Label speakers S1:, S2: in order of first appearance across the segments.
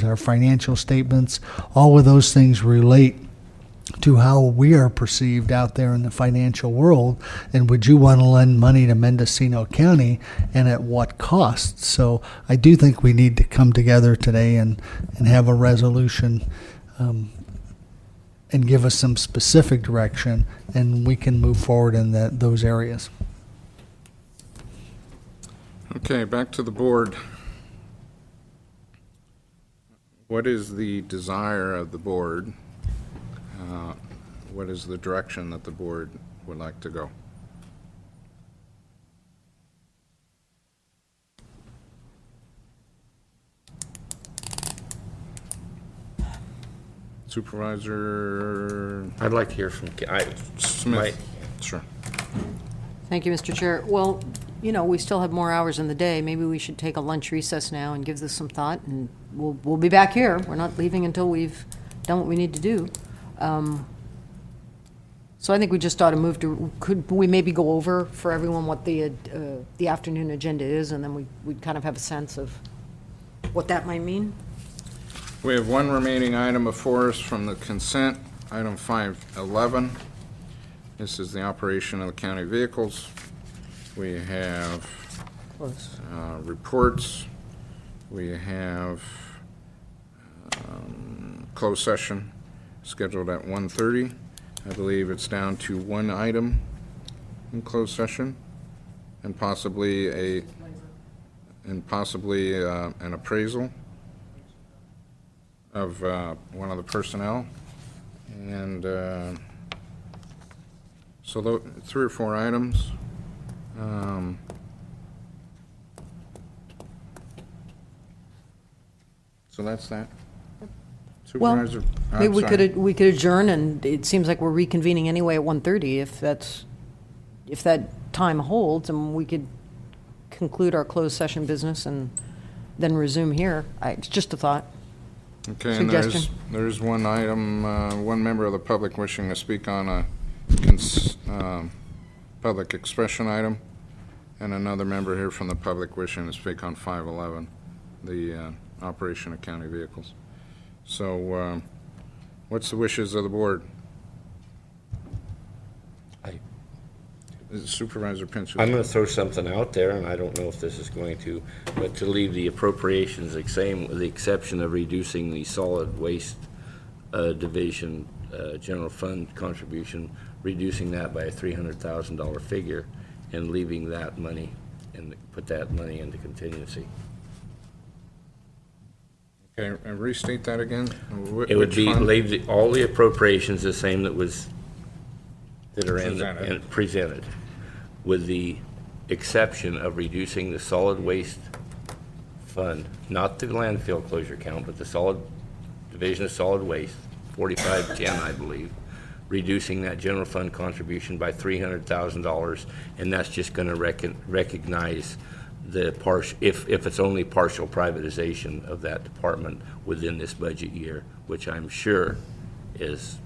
S1: our financial statements, all of those things relate to how we are perceived out there in the financial world, and would you want to lend money to Mendocino County, and at what cost? So I do think we need to come together today and have a resolution and give us some specific direction, and we can move forward in those areas.
S2: Okay, back to the board. What is the desire of the board? What is the direction that the board would like to go? Supervisor
S3: I'd like to hear from
S2: Smith. Sure.
S4: Thank you, Mr. Chair. Well, you know, we still have more hours in the day. Maybe we should take a lunch recess now and give this some thought, and we'll be back here. We're not leaving until we've done what we need to do. So I think we just ought to move to, could we maybe go over for everyone what the afternoon agenda is, and then we'd kind of have a sense of what that might mean?
S2: We have one remaining item before us from the consent, item 511. This is the operation of the county vehicles. We have reports. We have closed session scheduled at 1:30. I believe it's down to one item in closed session, and possibly an appraisal of one of the personnel. And so 3 or 4 items. So that's that.
S4: Well,
S2: Supervisor, I'm
S4: maybe
S2: sorry.
S4: we could adjourn, and it seems like we're reconvening anyway at 1:30, if that time holds, and we could conclude our closed session business and then resume here. It's just a thought.
S2: Okay, and
S4: Suggestion.
S2: there's one item, one member of the public wishing to speak on a public expression item, and another member here from the public wishing to speak on 511, the operation of county vehicles. So what's the wishes of the board? Supervisor Pinchot.
S3: I'm going to throw something out there, and I don't know if this is going to, but to leave the appropriations the same, with the exception of reducing the solid waste division general fund contribution, reducing that by a $300,000 figure, and leaving that money, and put that money into contingency.
S2: Okay, and restate that again?
S3: It would
S2: Which
S3: be,
S2: fund?
S3: leave all the appropriations the same that are
S2: Presented.
S3: presented, with the exception of reducing the solid waste fund, not the landfill closure count, but the solid, division of solid waste, 4510, I believe, reducing that general fund contribution by $300,000, and that's just going to recognize the if it's only partial privatization of that department within this budget year, which I'm sure is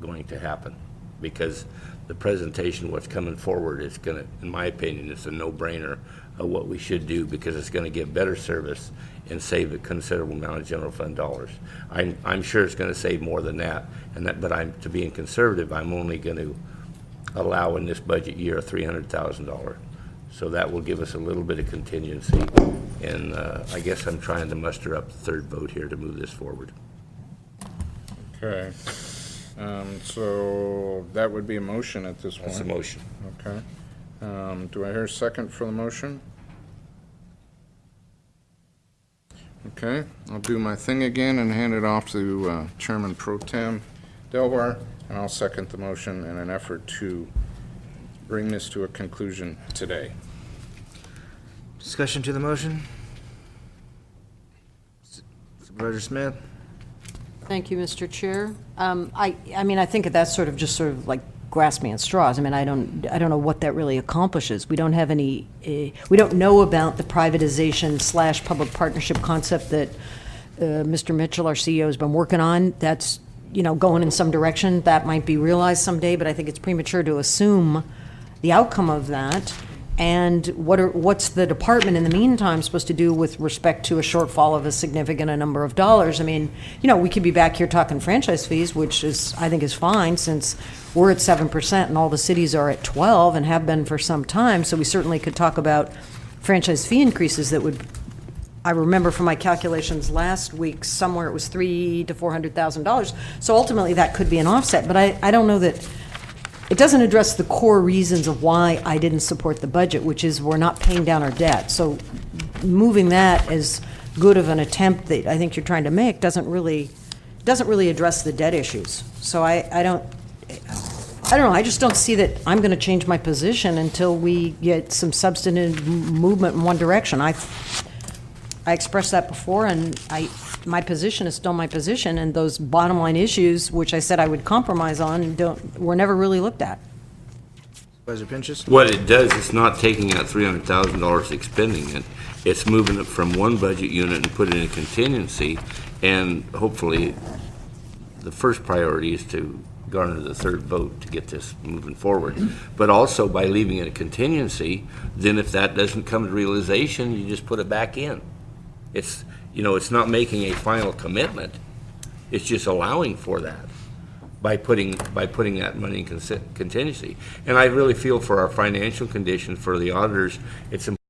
S3: going to happen, because the presentation, what's coming forward, is going to, in my opinion, it's a no-brainer of what we should do, because it's going to give better service and save a considerable amount of general fund dollars. I'm sure it's going to save more than that, but to being conservative, I'm only going to allow in this budget year a $300,000. So that will give us a little bit of contingency, and I guess I'm trying to muster up the third vote here to move this forward.
S2: Okay. So that would be a motion at this point.
S3: That's a motion.
S2: Okay. Do I hear a second for the motion? Okay, I'll do my thing again and hand it off to Chairman Pro Tem Delvar, and I'll second the motion in an effort to bring this to a conclusion today.
S5: Discussion to the motion? Supervisor Smith?
S4: Thank you, Mr. Chair. I mean, I think that's sort of like grasping at straws. I mean, I don't know what that really accomplishes. We don't have any, we don't know about the privatization / public partnership concept that Mr. Mitchell, our CEO, has been working on. That's, you know, going in some direction. That might be realized someday, but I think it's premature to assume the outcome of that. And what's the department in the meantime supposed to do with respect to a shortfall of a significant number of dollars? I mean, we could be back here talking franchise fees, which I think is fine, since we're at 7% and all the cities are at 12 and have been for some time. So we certainly could talk about franchise fee increases that would, I remember from my calculations last week, somewhere it was $300,000 to $400,000. So ultimately that could be an offset, but I don't know that. It doesn't address the core reasons of why I didn't support the budget, which is we're not paying down our debt. So moving that as good of an attempt that I think you're trying to make doesn't really address the debt issues. So I don't know, I just don't see that I'm going to change my position until we get some substantive movement in one direction. I expressed that before, and my position is still my position, and those bottom line issues, which I said I would compromise on, were never really looked at.
S5: Supervisor Pinches?
S3: What it does, it's not taking out $300,000, expending it. It's moving it from one budget unit and putting it in contingency, and hopefully, the first priority is to garner the third vote to get this moving forward. But also, by leaving it a contingency, then if that doesn't come to realization, you just put it back in. It's not making a final commitment. It's just allowing for that by putting that money in contingency. And I really feel for our financial condition, for the auditors, it's important